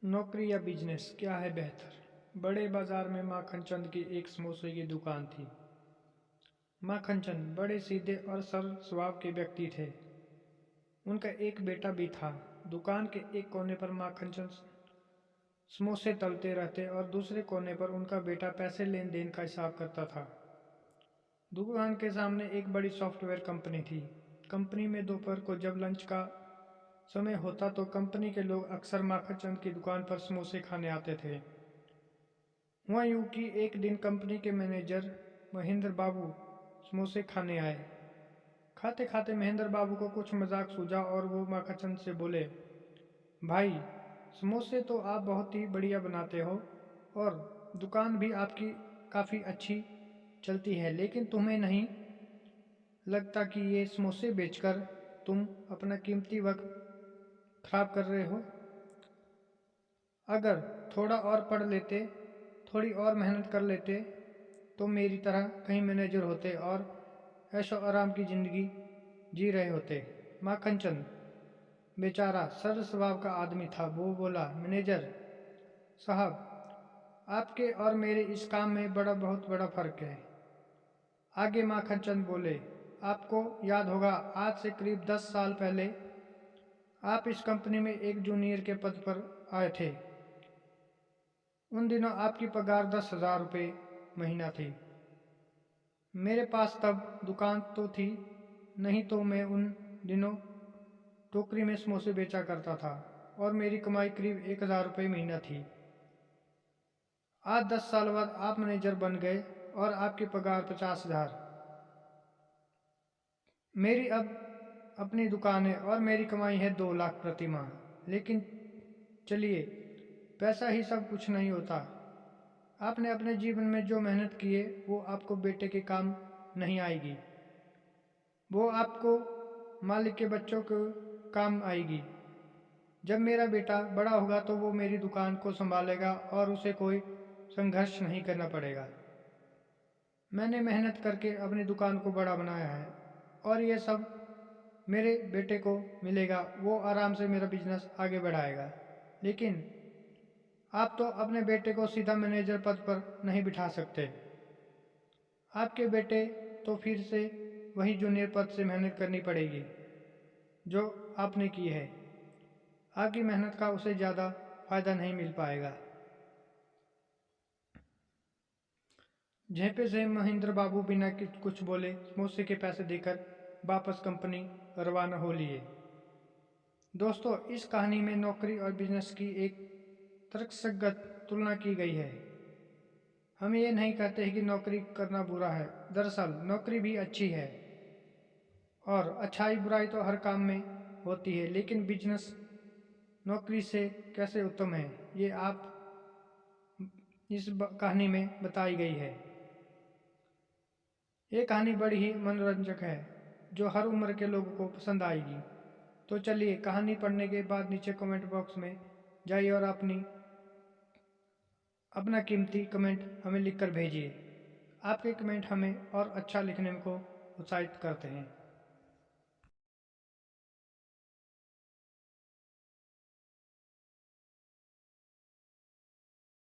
नौकरी या बिजनेस क्या है बेहतर? बड़े बाजार में माखन चंद की एक समोसे की दुकान थी। माखन चंद बड़े सीधे और सरल स्वभाव के व्यक्ति थे। उनका एक बेटा भी था। दुकान के एक कोने पर माखन चंद समोसे तलते रहते और दूसरे कोने पर उनका बेटा पैसे लेन देन का हिसाब करता था। दुकान के सामने एक बड़ी सॉफ्टवेयर कंपनी थी। कंपनी में दोपहर को जब लंच का समय होता तो कंपनी के लोग अक्सर माखन चंद की दुकान पर समोसे खाने आते थे। हुआ यूं कि एक दिन कंपनी के मैनेजर महेंद्र बाबू समोसे खाने आए। खाते खाते महेंद्र बाबू को कुछ मजाक सूझा और वो माखन चंद से बोले, भाई, समोसे तो आप बहुत ही बढ़िया बनाते हो और दुकान भी आपकी काफ़ी अच्छी चलती है, लेकिन तुम्हें नहीं लगता कि ये समोसे बेचकर तुम अपना कीमती वक्त खराब कर रहे हो? अगर थोड़ा और पढ़ लेते, थोड़ी और मेहनत कर लेते तो मेरी तरह कहीं मैनेजर होते और ऐशो आराम की जिंदगी जी रहे होते। माखन चंद बेचारा सरल स्वभाव का आदमी था। वो बोला, मैनेजर साहब, आपके और मेरे इस काम में बहुत बड़ा फर्क है। आगे माखन चंद बोले, आपको याद होगा आज से करीब 10 साल पहले आप इस कंपनी में एक जूनियर के पद पर आए थे। उन दिनों आपकी पगार 10,000 रुपये महीना थी। मेरे पास तब दुकान तो थी नहीं, तो मैं उन दिनों टोकरी में समोसे बेचा करता था और मेरी कमाई करीब 1,000 रुपये महीना थी। आज 10 साल बाद आप मैनेजर बन गए और आपकी पगार 50,000। मेरी अब अपनी दुकान है और मेरी कमाई है 2 लाख प्रति माह। लेकिन चलिए, पैसा ही सब कुछ नहीं होता। आपने अपने जीवन में जो मेहनत की है वो आपको बेटे के काम नहीं आएगी, वो आपको मालिक के बच्चों को काम आएगी। जब मेरा बेटा बड़ा होगा तो वो मेरी दुकान को संभालेगा और उसे कोई संघर्ष नहीं करना पड़ेगा। मैंने मेहनत करके अपनी दुकान को बड़ा बनाया है और ये सब मेरे बेटे को मिलेगा। वो आराम से मेरा बिजनेस आगे बढ़ाएगा। लेकिन आप तो अपने बेटे को सीधा मैनेजर पद पर नहीं बिठा सकते। आपके बेटे तो फिर से वही जूनियर पद से मेहनत करनी पड़ेगी जो आपने की है। आपकी मेहनत का उसे ज़्यादा फायदा नहीं मिल पाएगा। झेपे से महेंद्र बाबू बिना कुछ बोले समोसे के पैसे देकर वापस कंपनी रवाना हो लिए। दोस्तों, इस कहानी में नौकरी और बिजनेस की एक तर्कसंगत तुलना की गई है। हम ये नहीं कहते हैं कि नौकरी करना बुरा है। दरअसल नौकरी भी अच्छी है और अच्छाई बुराई तो हर काम में होती है, लेकिन बिजनेस नौकरी से कैसे उत्तम है ये आप इस कहानी में बताई गई है। ये कहानी बड़ी ही मनोरंजक है जो हर उम्र के लोगों को पसंद आएगी। तो चलिए, कहानी पढ़ने के बाद नीचे कमेंट बॉक्स में जाइए और अपना कीमती कमेंट हमें लिखकर भेजिए। आपके कमेंट हमें और अच्छा लिखने को उत्साहित करते हैं।